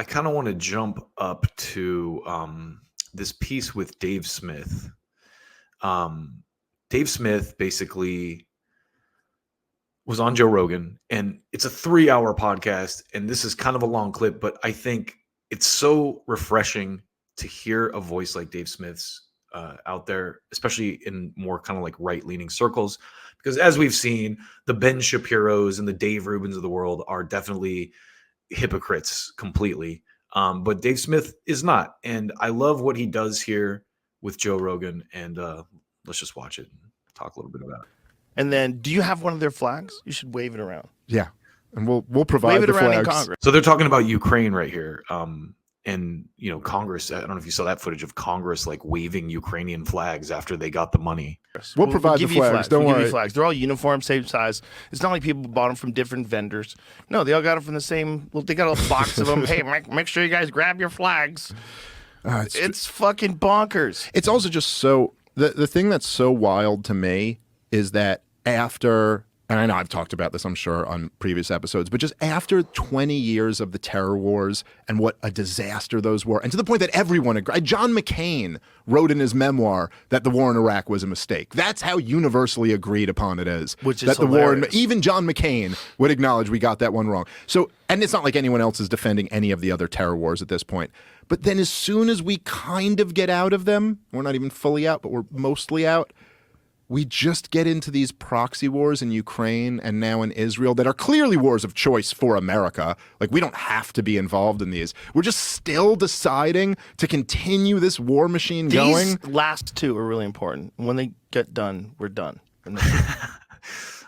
I kind of want to jump up to this piece with Dave Smith. Dave Smith basically was on Joe Rogan, and it's a 3-hour podcast, and this is kind of a long clip, but I think it's so refreshing to hear a voice like Dave Smith's out there, especially in more kind of like right-leaning circles, because as we've seen, the Ben Shapiros and the Dave Rubins of the world are definitely hypocrites completely. But Dave Smith is not. And I love what he does here with Joe Rogan. And let's just watch it and talk a little bit about it. And then, do you have one of their flags? You should wave it around. Yeah. And we'll provide the around flags. in Congress. So they're talking about Ukraine right here. And, you know, Congress, I don't know if you saw that footage of Congress like waving Ukrainian flags after they got the money. We'll provide the flags. Don't worry. Give you flags. They're all uniform, same size. It's not like people bought them from different vendors. No, they all got them from the same. Well, they got a box of them. Hey, make sure you guys grab your flags. It's fucking bonkers. It's also just so the thing that's so wild to me is that after, and I know I've talked about this, I'm sure, on previous episodes, but just after 20 years of the terror wars and what a disaster those were, and to the point that everyone agreed, John McCain wrote in his memoir that the war in Iraq was a mistake. That's how universally agreed upon it is. Which is that hilarious. The war, even John McCain would acknowledge we got that one wrong. So, and it's not like anyone else is defending any of the other terror wars at this point. But then as soon as we kind of get out of them, we're not even fully out, but we're mostly out, we just get into these proxy wars in Ukraine and now in Israel that are clearly wars of choice for America. Like, we don't have to be involved in these. We're just still deciding to continue this war machine going. These last two are really important. When they get done, we're done.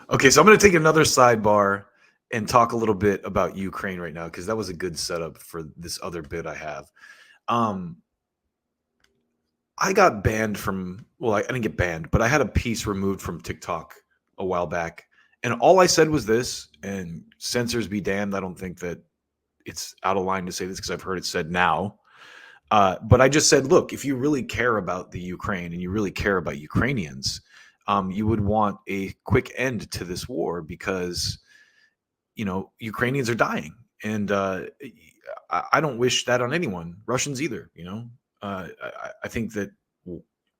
Okay, so I'm going to take another sidebar and talk a little bit about Ukraine right now, because that was a good setup for this other bit I have. I got banned from, well, I didn't get banned, but I had a piece removed from TikTok a while back. And all I said was this, and censors be damned, I don't think that it's out of line to say this because I've heard it said now. But I just said, look, if you really care about the Ukraine and you really care about Ukrainians, you would want a quick end to this war because, you know, Ukrainians are dying. And I don't wish that on anyone, Russians either, you know. I think that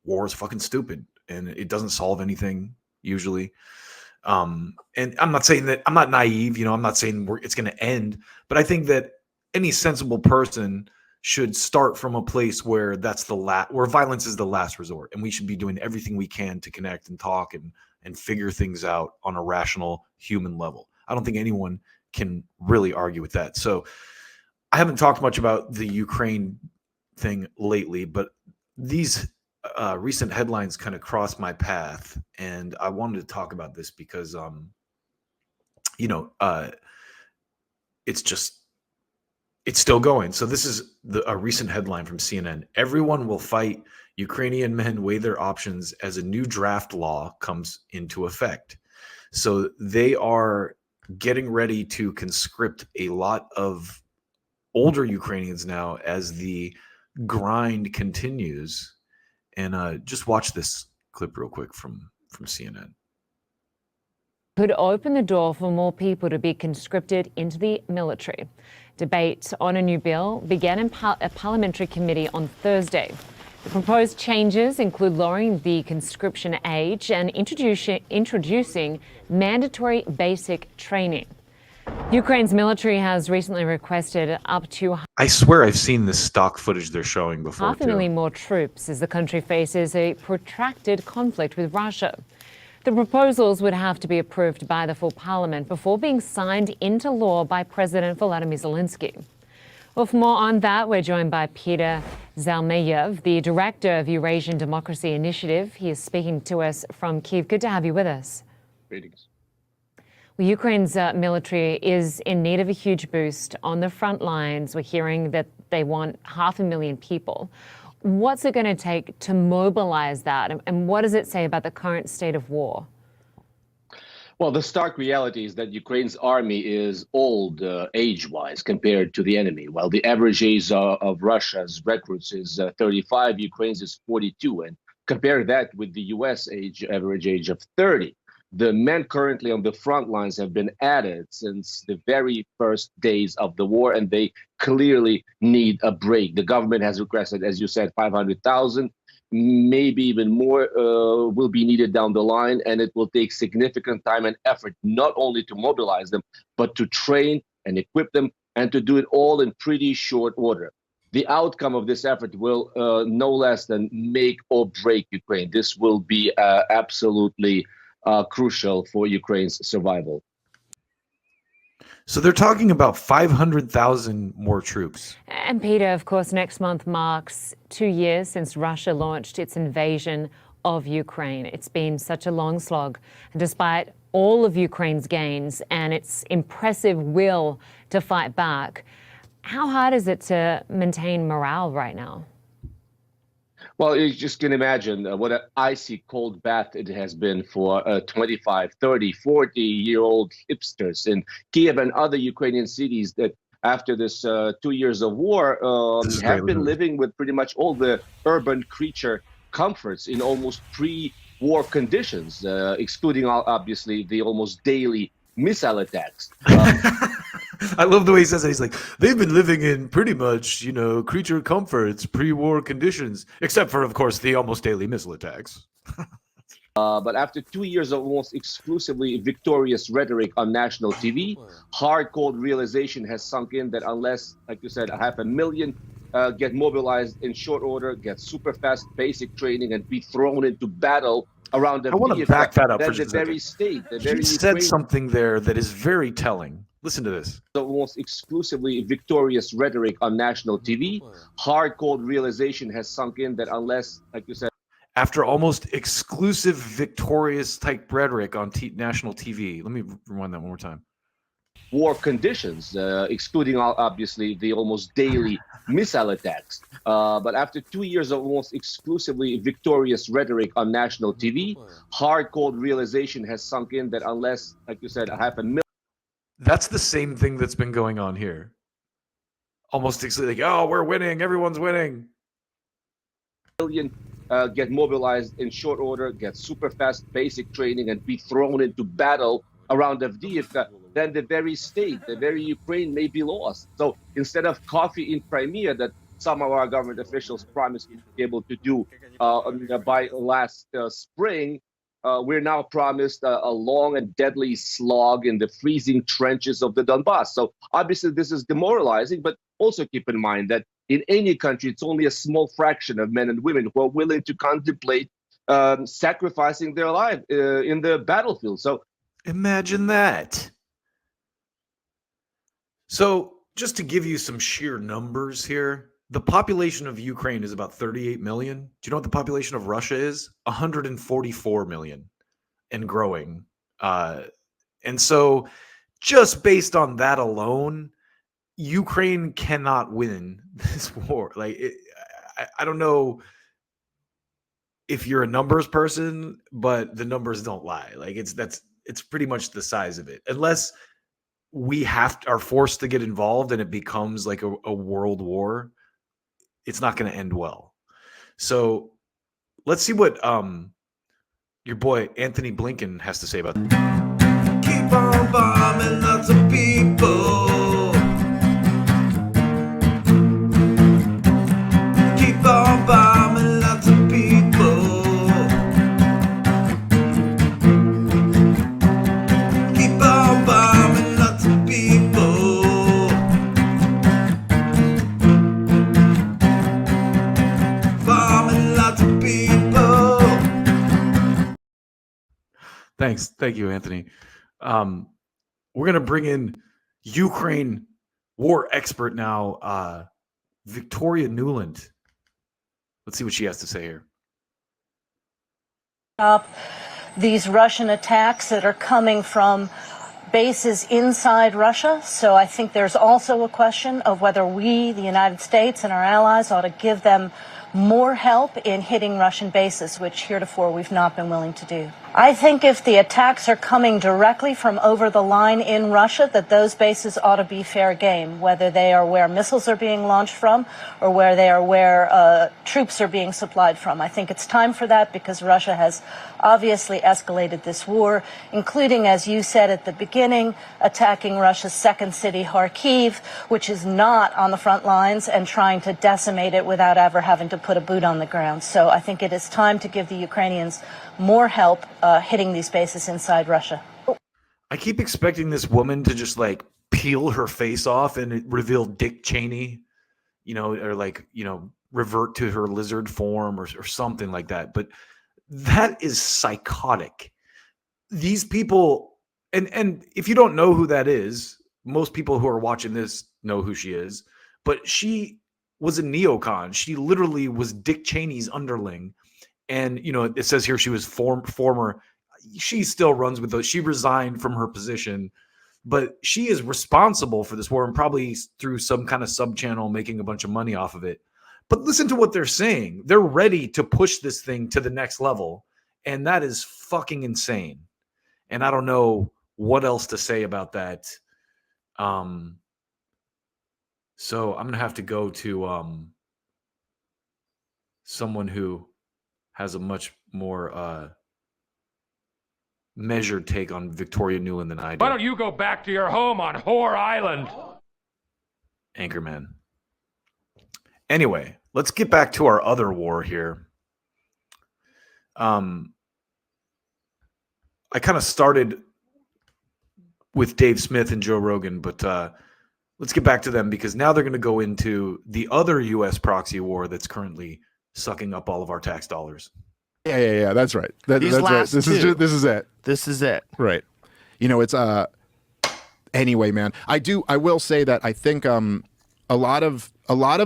war is fucking stupid and it doesn't solve anything usually. And I'm not saying that I'm not naive, you know, I'm not saying it's going to end, but I think that any sensible person should start from a place where that's where violence is the last resort. And we should be doing everything we can to connect and talk and figure things out on a rational human level. I don't think anyone can really argue with that. So I haven't talked much about the Ukraine thing lately, but these recent headlines kind of crossed my path, and I wanted to talk about this because you know, it's still going. So this is a recent headline from CNN. Everyone will fight. Ukrainian men weigh their options as a new draft law comes into effect. So they are getting ready to conscript a lot of older Ukrainians now as the grind continues. And just watch this clip real quick from CNN. Could open the door for more people to be conscripted into the military. Debate on a new bill began in a parliamentary committee on Thursday. The proposed changes include lowering the conscription age and introducing mandatory basic training. Ukraine's military has recently requested up to I swear I've seen this stock footage they're showing before. 500,000 more troops as the country faces a protracted conflict with Russia. The proposals would have to be approved by the full parliament before being signed into law by President Volodymyr Zelensky. Well, for more on that, we're joined by Peter Zalmeyev, the director of Eurasian Democracy Initiative. He is speaking to us from Kyiv. Good to have you with us. Greetings. Well, Ukraine's military is in need of a huge boost on the front lines. We're hearing that they want 500,000 people. What's it going to take to mobilize that? And what does it say about the current state of war? Well, the stark reality is that Ukraine's army is old age-wise compared to the enemy. While the average age of Russia's recruits is 35, Ukraine's is 42. And compare that with the U.S. average age of 30. The men currently on the front lines have been added since the very first days of the war, and they clearly need a break. The government has requested, as you said, 500,000. Maybe even more will be needed down the line, and it will take significant time and effort, not only to mobilize them, but to train and equip them, and to do it all in pretty short order. The outcome of this effort will no less than make or break Ukraine. This will be absolutely crucial for Ukraine's survival. So they're talking about 500,000 more troops. And Peter, of course, next month marks 2 years since Russia launched its invasion of Ukraine. It's been such a long slog. And despite all of Ukraine's gains and its impressive will to fight back, how hard is it to maintain morale right now? Well, you just can imagine what an icy cold bath it has been for 25, 30, 40-year-old hipsters in Kiev and other Ukrainian cities that after this 2 years of war have been living with pretty much all the urban creature comforts in almost pre-war conditions, excluding obviously the almost daily missile attacks. I love the way he says that. He's like, they've been living in pretty much, creature comforts, pre-war conditions, except for, of course, the almost daily missile attacks. But after 2 years of almost exclusively victorious rhetoric on national TV, hard-cold realization has sunk in that unless, like you said, 500,000 get mobilized in short order, get super fast basic training, and be thrown into battle around the I want to back that up for just a second. very state, the He very said something there that is very telling. Listen to this. Almost exclusively victorious rhetoric on national TV, hard-cold realization has sunk in that unless, like you said, After almost exclusive victorious type rhetoric on national TV. Let me rewind that one more time. War conditions, excluding obviously the almost daily missile attacks. But after 2 years of almost exclusively victorious rhetoric on national TV, hard-cold realization has sunk in that unless, like you said, 500,000. That's the same thing that's been going on here. Almost like, oh, we're winning, everyone's winning. Get mobilized in short order, get super fast basic training, and be thrown into battle around Avdiivka, then the very state, the very Ukraine may be lost. So instead of coffee in Crimea that some of our government officials promised to be able to do by last spring, we're now promised a long and deadly slog in the freezing trenches of the Donbass. So obviously this is demoralizing, but also keep in mind that in any country, it's only a small fraction of men and women who are willing to contemplate sacrificing their life in the battlefield. So imagine that. So just to give you some sheer numbers here, the population of Ukraine is about 38 million. Do you know what the population of Russia is? 144 million and growing. And so just based on that alone, Ukraine cannot win this war. Like, I don't know if you're a numbers person, but the numbers don't lie. Like, it's pretty much the size of it. Unless we are forced to get involved and it becomes like a world war, it's not going to end well. So let's see what your boy Anthony Blinken has to say about that. Keep on bombing lots of people. Keep on bombing lots of people. Keep on bombing lots of people. Bombing lots of people. Thank you, Anthony. We're gonna bring in Ukraine war expert now, Victoria Newland. Let's see what she has to say here. These Russian attacks that are coming from bases inside Russia. So I think there's also a question of whether we, the United States and our allies, ought to give them more help in hitting Russian bases, which heretofore we've not been willing to do. I think if the attacks are coming directly from over the line in Russia, that those bases ought to be fair game, whether they are where missiles are being launched from or where they are where troops are being supplied from. I think it's time for that because Russia has obviously escalated this war, including, as you said at the beginning, attacking Russia's second city, Kharkiv, which is not on the front lines, and trying to decimate it without ever having to put a boot on the ground. So I think it is time to give the Ukrainians more help hitting these bases inside Russia. I keep expecting this woman to just like peel her face off and reveal Dick Cheney, or like, revert to her lizard form or something like that. But that is psychotic. These people, and if you don't know who that is, most people who are watching this know who she is, but she was a neocon. She literally was Dick Cheney's underling. And, it says here she was former, she still runs with those. She resigned from her position, but she is responsible for this war and probably through some kind of sub-channel making a bunch of money off of it. But listen to what they're saying. They're ready to push this thing to the next level. And that is fucking insane. And I don't know what else to say about that. So I'm going to have to go to someone who has a much more measured take on Victoria Nuland than I do. Why don't you go back to your home on Whore Island? Anchorman. Anyway, let's get back to our other war here. I kind of started with Dave Smith and Joe Rogan, but let's get back to them because now they're going to go into the other U.S. proxy war that's currently sucking up all of our tax dollars. Yeah. That's right. That's right. This is it. This is it. Right. It's anyway, man. I will say that I think a lot of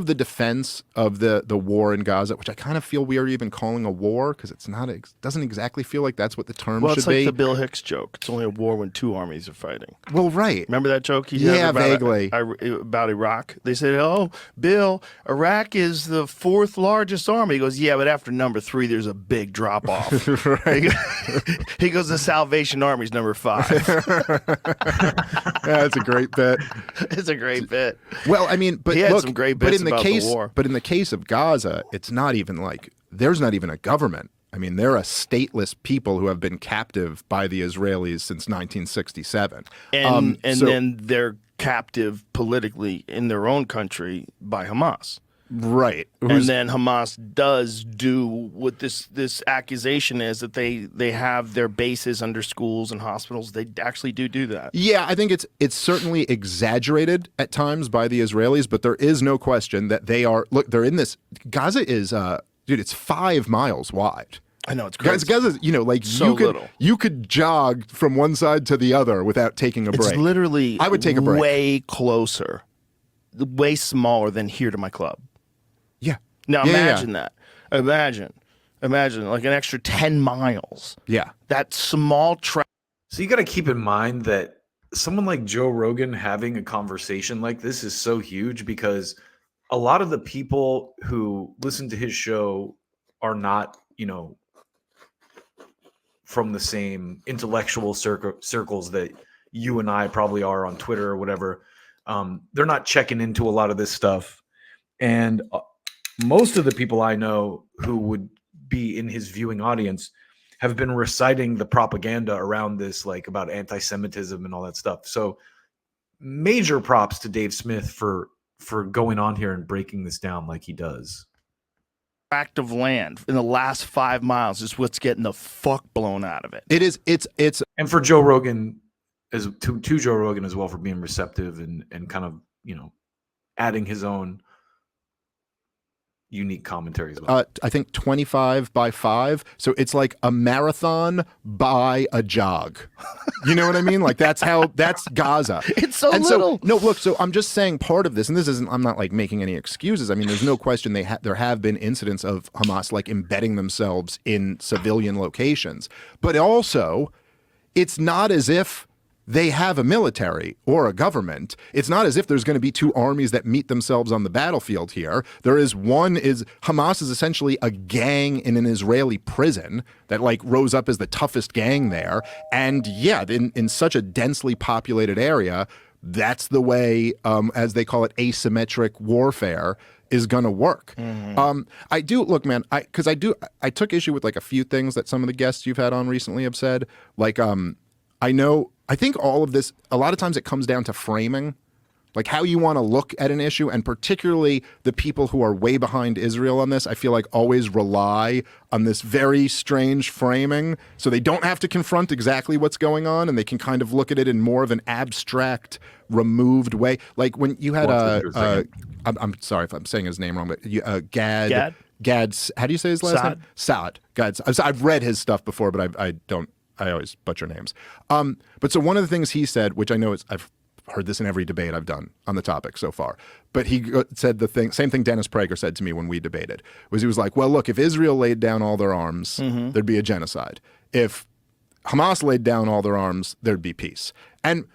the defense of the war in Gaza, which I kind of feel we are even calling a war because it's not, doesn't exactly feel like that's what the term should be. Well, it's like the Bill Hicks joke. It's only a war when two armies are fighting. Well, right. Remember that joke he had about vaguely about Iraq? They said, "Oh, Bill, Iraq is the fourth largest army." He goes, "Yeah, but after number 3, there's a big drop off." Right. He goes, "The Salvation Army's number 5." Yeah, that's a great bit. It's a great bit. Well, I mean, but he had look, some great bits about the war. But in the case of Gaza, it's not even like there's not even a government. I mean, they're a stateless people who have been captive by the Israelis since 1967. And then they're captive politically in their own country by Hamas. Right. And then Hamas does do what this accusation is that they have their bases under schools and hospitals. They actually do that. Yeah, I think it's certainly exaggerated at times by the Israelis, but there is no question that they are. Look, they're in this. Gaza is, dude, it's 5 miles wide. I know, it's crazy. Gaza's, like so you could jog from one side to the other without taking a break. It's literally I would take a break. Way closer, way smaller than here to my club. Yeah. Now imagine that. Imagine like an extra 10 miles. Yeah. That small So you got to keep in mind that someone like Joe Rogan having a conversation like this is so huge because a lot of the people who listen to his show are not, from the same intellectual circles that you and I probably are on Twitter or whatever. They're not checking into a lot of this stuff. And most of the people I know who would be in his viewing audience have been reciting the propaganda around this, like about anti-Semitism and all that stuff. So major props to Dave Smith for going on here and breaking this down like he does. tract of land in the last 5 miles is what's getting the fuck blown out of it. It is. It's. And for Joe Rogan, to Joe Rogan as well, for being receptive and kind of, adding his own unique commentary as well. I think 25 by 5. So it's like a marathon by a jog. You know what I mean? Like that's Gaza. It's so and little. So, no, look, so I'm just saying part of this, and this isn't, I'm not like making any excuses. I mean, there's no question there have been incidents of Hamas like embedding themselves in civilian locations. But also, it's not as if they have a military or a government. It's not as if there's going to be two armies that meet themselves on the battlefield here. Hamas is essentially a gang in an Israeli prison that like rose up as the toughest gang there. And yeah, in such a densely populated area, that's the way, as they call it, asymmetric warfare is going to work. I do look, man, I took issue with like a few things that some of the guests you've had on recently have said. Like, I think all of this, a lot of times it comes down to framing, like how you want to look at an issue, and particularly the people who are way behind Israel on this, I feel like always rely on this very strange framing, so they don't have to confront exactly what's going on, and they can kind of look at it in more of an abstract, removed way. Like when you had I'm sorry if I'm saying his name wrong, but Gad, how do you say his last name? Saad. I've read his stuff before, but I always butcher names. But so one of the things he said, which I know I've heard this in every debate I've done on the topic so far, but he said same thing Dennis Prager said to me when we debated, was he was like, well, look, if Israel laid down all their arms, there'd be a genocide. If Hamas laid down all their arms, there'd be peace. And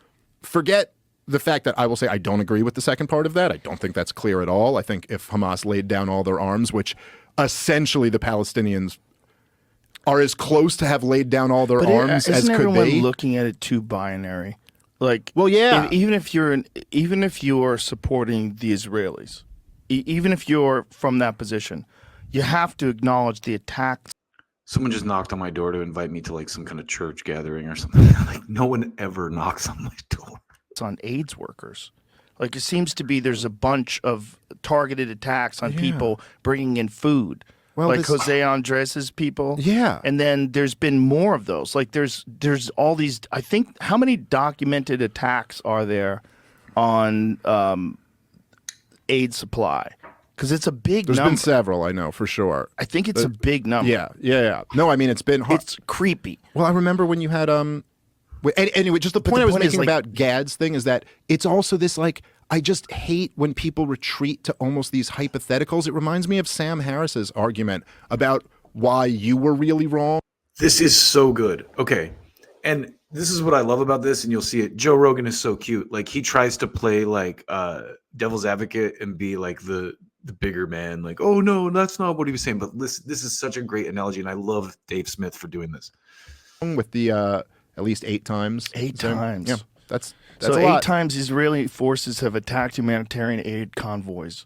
forget the fact that I will say I don't agree with the second part of that. I don't think that's clear at all. I think if Hamas laid down all their arms, which essentially the Palestinians are as close to have laid down all their arms as could everyone be. Looking at it too binary? Like, well, yeah. Even if you're supporting the Israelis, even if you're from that position, you have to acknowledge the attacks. Someone just knocked on my door to invite me to like some kind of church gathering or something. Like no one ever knocks on my door. It's on AIDS workers. Like it seems to be there's a bunch of targeted attacks on people bringing in food. Well, like Jose Andres's people. Yeah. And then there's been more of those. Like there's all these, I think, how many documented attacks are there on aid supply? Because it's a big number. There's been several, I know, for sure. I think it's a big number. Yeah. No, I mean, it's been hard. It's creepy. Well, I remember when you had, anyway, just the point I was making about Gad's thing is that it's also this, like, I just hate when people retreat to almost these hypotheticals. It reminds me of Sam Harris's argument about why you were really wrong. This is so good. Okay. And this is what I love about this, and you'll see it. Joe Rogan is so cute. Like he tries to play like devil's advocate and be like the bigger man. Like, oh no, that's not what he was saying. But this is such a great analogy, and I love Dave Smith for doing this. With the at least 8 times. 8 times. Yeah, that's so a lot. 8 times Israeli forces have attacked humanitarian aid convoys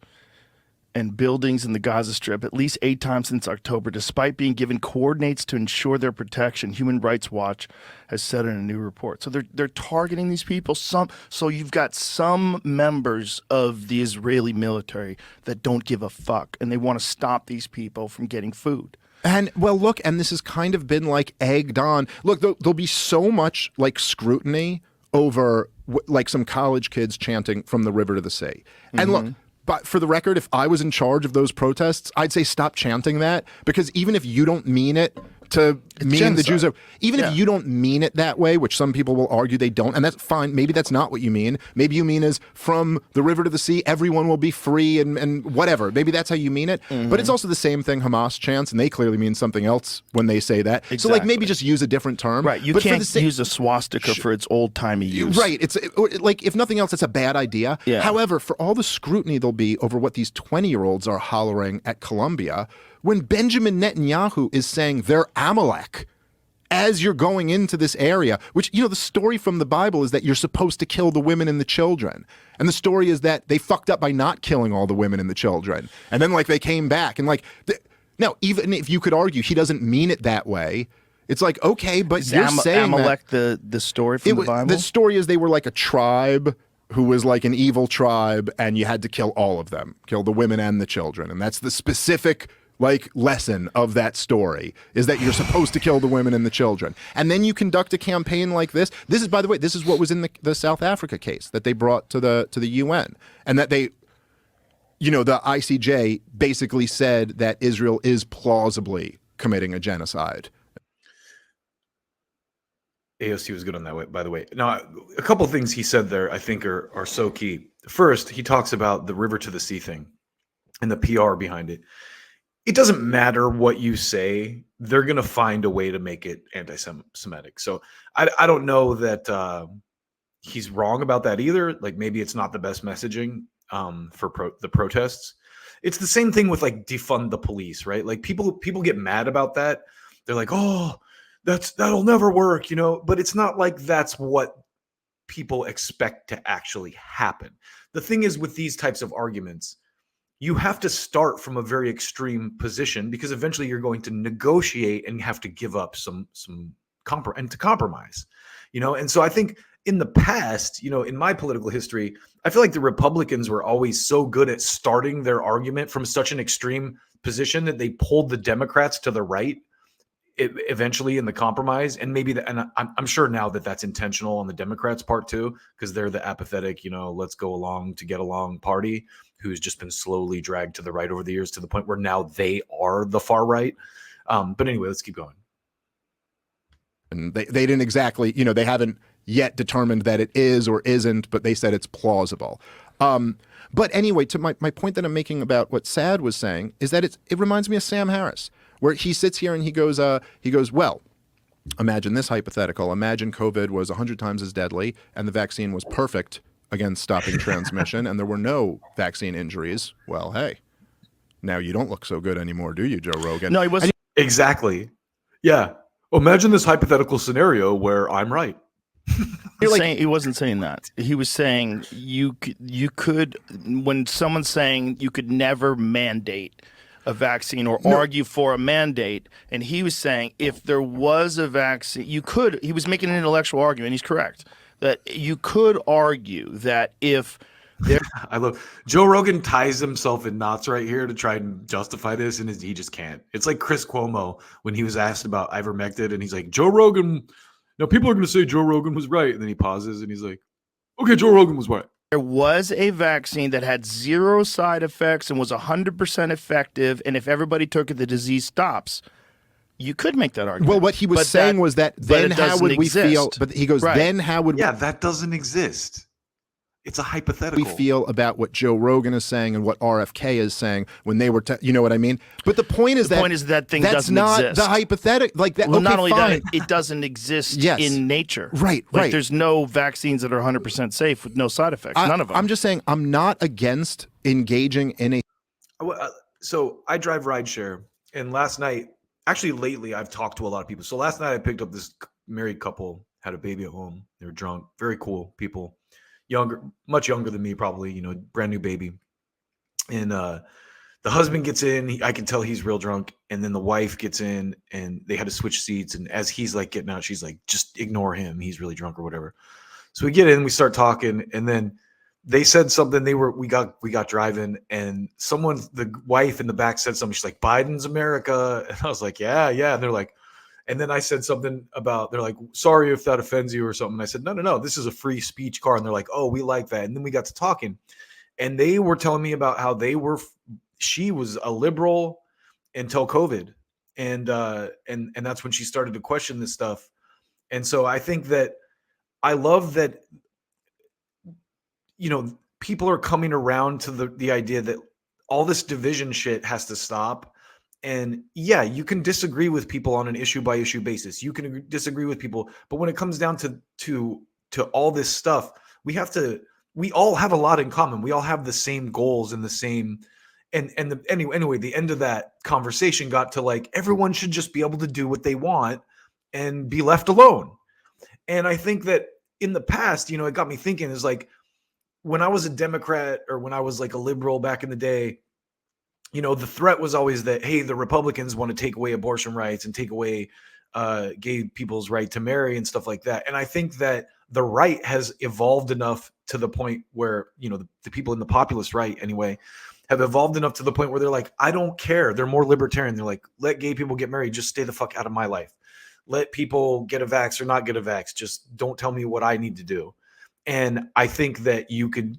and buildings in the Gaza Strip at least 8 times since October, despite being given coordinates to ensure their protection. Human Rights Watch has said in a new report. So they're targeting these people. So you've got some members of the Israeli military that don't give a fuck, and they want to stop these people from getting food. And well, look, and this has kind of been like egged on. Look, there'll be so much like scrutiny over like some college kids chanting "From the river to the sea." And look, but for the record, if I was in charge of those protests, I'd say stop chanting that, because even if you don't mean it to mean the Jews are, even if you don't mean it that way, which some people will argue they don't, and that's fine. Maybe that's not what you mean. Maybe you mean is from the river to the sea, everyone will be free and whatever. Maybe that's how you mean it. But it's also the same thing Hamas chants, and they clearly mean something else when they say that. Exactly. So like maybe just use a different term. Right. You can't use a swastika for its old-timey use. Right. It's like, if nothing else, it's a bad idea. Yeah. However, for all the scrutiny there'll be over what these 20-year-olds are hollering at Columbia, when Benjamin Netanyahu is saying they're Amalek as you're going into this area, which, you know, the story from the Bible is that you're supposed to kill the women and the children. And the story is that they fucked up by not killing all the women and the children. And then, like, they came back. And, like, now, even if you could argue he doesn't mean it that way, it's like, okay, but is you're saying Amalek the story from the Bible? The story is they were like a tribe who was like an evil tribe, and you had to kill all of them, kill the women and the children. And that's the specific like lesson of that story, is that you're supposed to kill the women and the children. And then you conduct a campaign like this. This is, by the way, this is what was in the South Africa case that they brought to the UN, and that they, you know, the ICJ basically said that Israel is plausibly committing a genocide. AOC was good on that way, by the way. Now, a couple things he said there I think are so key. First, he talks about the river to the sea thing and the PR behind it. It doesn't matter what you say, they're going to find a way to make it anti-Semitic. So I don't know that he's wrong about that either. Like, maybe it's not the best messaging for the protests. It's the same thing with like defund the police, right? Like people get mad about that. They're like, oh, that'll never work, you know, but it's not like that's what people expect to actually happen. The thing is with these types of arguments, you have to start from a very extreme position because eventually you're going to negotiate and have to give up some compromise, And so I think in the past, in my political history, I feel like the Republicans were always so good at starting their argument from such an extreme position that they pulled the Democrats to the right eventually in the compromise. And maybe and I'm sure now that that's intentional on the Democrats' part too, because they're the apathetic, let's go along to get along party who's just been slowly dragged to the right over the years to the point where now they are the far right. But anyway, let's keep going. And they didn't exactly, they haven't yet determined that it is or isn't, but they said it's plausible. But anyway, to my point that I'm making about what Sad was saying is that it reminds me of Sam Harris, where he sits here and he goes, well, imagine this hypothetical. Imagine COVID was 100 times as deadly and the vaccine was perfect against stopping transmission and there were no vaccine injuries. Well, hey, now you don't look so good anymore, do you, Joe Rogan? No, he wasn't. Exactly. Yeah. Imagine this hypothetical scenario where I'm right. He wasn't saying that. He was saying you could, when someone's saying you could never mandate a vaccine or argue for a mandate, and he was saying if there was a vaccine, he was making an intellectual argument, he's correct, that you could argue that if there... I love Joe Rogan ties himself in knots right here to try and justify this, and he just can't. It's like Chris Cuomo when he was asked about ivermectin, and he's like, Joe Rogan, now people are going to say Joe Rogan was right, and then he pauses, and he's like, okay, Joe Rogan was right. There was a vaccine that had 0 side effects and was 100% effective, and if everybody took it, the disease stops. You could make that argument. Well, what he was saying was that then how would we feel? But he goes, then how would we... Yeah, that doesn't exist. It's a hypothetical. We feel about what Joe Rogan is saying and what RFK is saying when they were, you know what I mean? But the point is that thing that's doesn't not exist. the hypothetical. Like that. Well, okay, not only fine. that, it doesn't exist Yes. in nature. Right. There's no vaccines that are 100% safe with no side effects. None of them. I'm just saying I'm not against engaging in a... So I drive rideshare, and lately I've talked to a lot of people. So last night I picked up this married couple, had a baby at home. They were drunk, very cool people, much younger than me, probably, brand new baby. And the husband gets in, I can tell he's real drunk. And then the wife gets in and they had to switch seats. And as he's like getting out, she's like, just ignore him. He's really drunk or whatever. So we get in, we start talking, and then they said something. We got driving, and the wife in the back said something. She's like, Biden's America. And I was like, yeah. And they're like, and then I said something about, they're like, sorry if that offends you or something. I said, no, this is a free speech car. And they're like, oh, we like that. And then we got to talking, and they were telling me about how she was a liberal until COVID. And that's when she started to question this stuff. And so I think that I love that, people are coming around to the idea that all this division shit has to stop. And yeah, you can disagree with people on an issue by issue basis. You can disagree with people, but when it comes down to all this stuff, we all have a lot in common. We all have the same goals and the same, anyway, the end of that conversation got to like, everyone should just be able to do what they want and be left alone. And I think that in the past, it got me thinking is like, when I was a Democrat or when I was like a liberal back in the day, the threat was always that, hey, the Republicans want to take away abortion rights and take away gay people's right to marry and stuff like that. And I think that the right has evolved enough to the point where, the people in the populist right anyway, have evolved enough to the point where they're like, I don't care. They're more libertarian. They're like, let gay people get married. Just stay the fuck out of my life. Let people get a vax or not get a vax. Just don't tell me what I need to do. And I think that you could,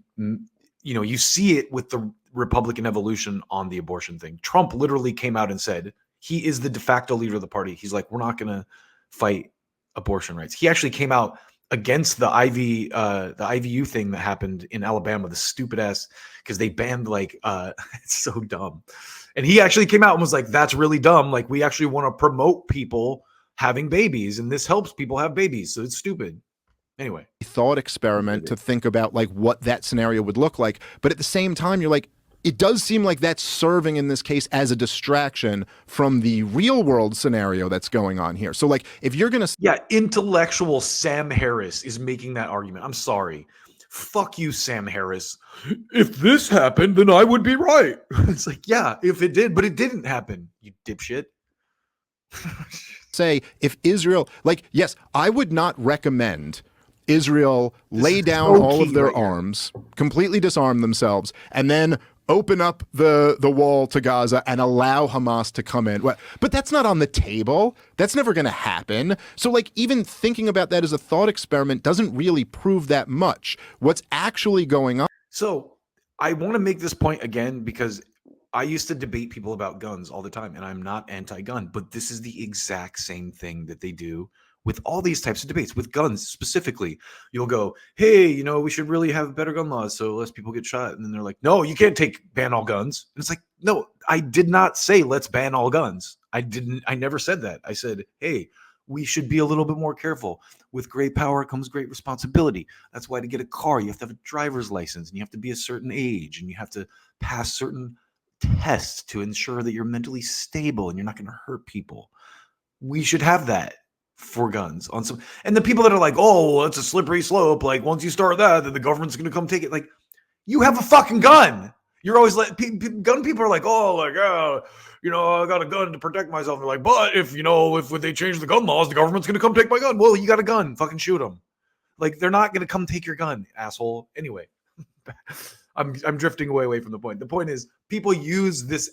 you see it with the Republican evolution on the abortion thing. Trump literally came out and said he is the de facto leader of the party. He's like, we're not going to fight abortion rights. He actually came out against the IVU thing that happened in Alabama, the stupid ass, because they banned it's so dumb. And he actually came out and was like, that's really dumb. Like, we actually want to promote people having babies, and this helps people have babies. So it's stupid. Anyway, thought experiment to think about like what that scenario would look like. But at the same time, you're like, it does seem like that's serving in this case as a distraction from the real world scenario that's going on here. So like, if you're going to... Yeah, intellectual Sam Harris is making that argument. I'm sorry. Fuck you, Sam Harris. If this happened, then I would be right. It's like, yeah, if it did, but it didn't happen, you dipshit. Say if Israel, like, yes, I would not recommend Israel lay down so all of key their right here. arms, completely disarm themselves, and then open up the wall to Gaza and allow Hamas to come in. But that's not on the table. That's never going to happen. So, like, even thinking about that as a thought experiment doesn't really prove that much. What's actually going on? So I want to make this point again because I used to debate people about guns all the time, and I'm not anti-gun, but this is the exact same thing that they do with all these types of debates. With guns specifically, you'll go, hey, you know, we should really have better gun laws so less people get shot. And then they're like, no, you can't ban all guns. And it's like, no, I did not say let's ban all guns. I never said that. I said, hey, we should be a little bit more careful. With great power comes great responsibility. That's why to get a car, you have to have a driver's license and you have to be a certain age and you have to pass certain tests to ensure that you're mentally stable and you're not going to hurt people. We should have that for guns on some. And the people that are like, oh, well, it's a slippery slope. Like once you start that, then the government's going to come take it. Like you have a fucking gun. You're always like, gun people are like, oh, like, you know, I got a gun to protect myself. They're like, but if they change the gun laws, the government's going to come take my gun. Well, you got a gun. Fucking shoot them. Like they're not going to come take your gun, asshole. Anyway, I'm drifting away from the point. The point is people use this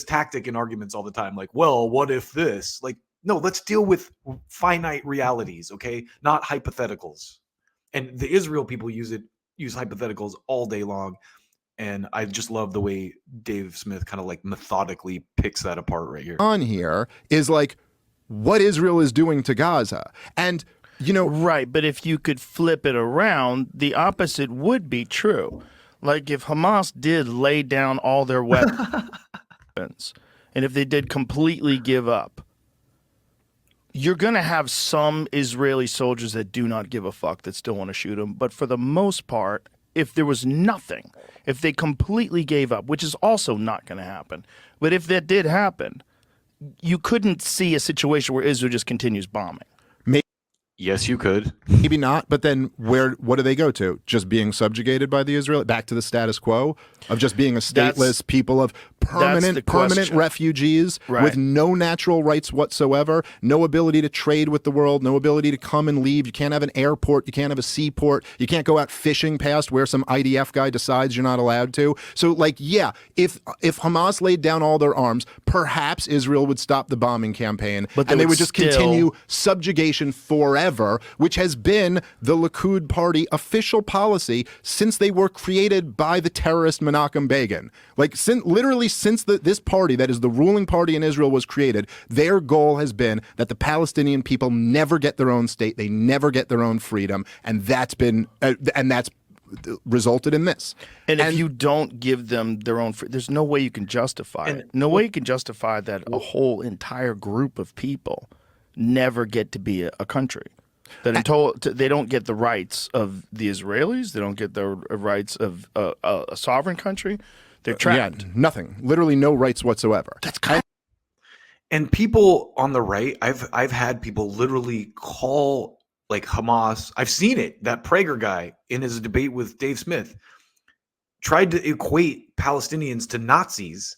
tactic in arguments all the time. Like, well, what if this? Like, no, let's deal with finite realities, okay? Not hypotheticals. And the Israel people use hypotheticals all day long. And I just love the way Dave Smith kind of like methodically picks that apart right here. On here is like what Israel is doing to Gaza. And, you know, right. But if you could flip it around, the opposite would be true. Like if Hamas did lay down all their weapons and if they did completely give up, you're going to have some Israeli soldiers that do not give a fuck that still want to shoot them. But for the most part, if there was nothing, if they completely gave up, which is also not going to happen, but if that did happen, you couldn't see a situation where Israel just continues bombing. Yes, you could. Maybe not, but then what do they go to? Just being subjugated by the Israel, back to the status quo of just being a stateless people of permanent refugees with no natural rights whatsoever, no ability to trade with the world, no ability to come and leave. You can't have an airport, you can't have a seaport, you can't go out fishing past where some IDF guy decides you're not allowed to. So, like, yeah, if Hamas laid down all their arms, perhaps Israel would stop the bombing campaign, and they would just continue subjugation forever. Which has been the Likud party official policy since they were created by the terrorist Menachem Begin. Like literally since this party that is the ruling party in Israel was created, their goal has been that the Palestinian people never get their own state, they never get their own freedom, and that's resulted in this. And if you don't give them their own there's no way you can justify it. No way you can justify that a whole entire group of people never get to be a country. That they don't get the rights of the Israelis. They don't get the rights of a sovereign country. They're trapped. Yeah, nothing. Literally no rights whatsoever. That's kind. And people on the right, I've had people literally call like Hamas. I've seen it. That Prager guy in his debate with Dave Smith tried to equate Palestinians to Nazis.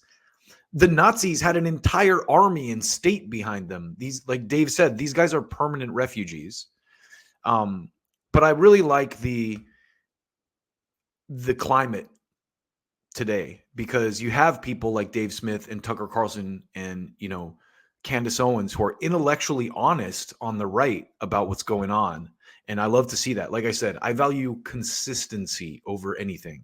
The Nazis had an entire army and state behind them. These, like Dave said, these guys are permanent refugees. But I really like the climate today because you have people like Dave Smith and Tucker Carlson and, you know, Candace Owens who are intellectually honest on the right about what's going on. And I love to see that. Like I said, I value consistency over anything.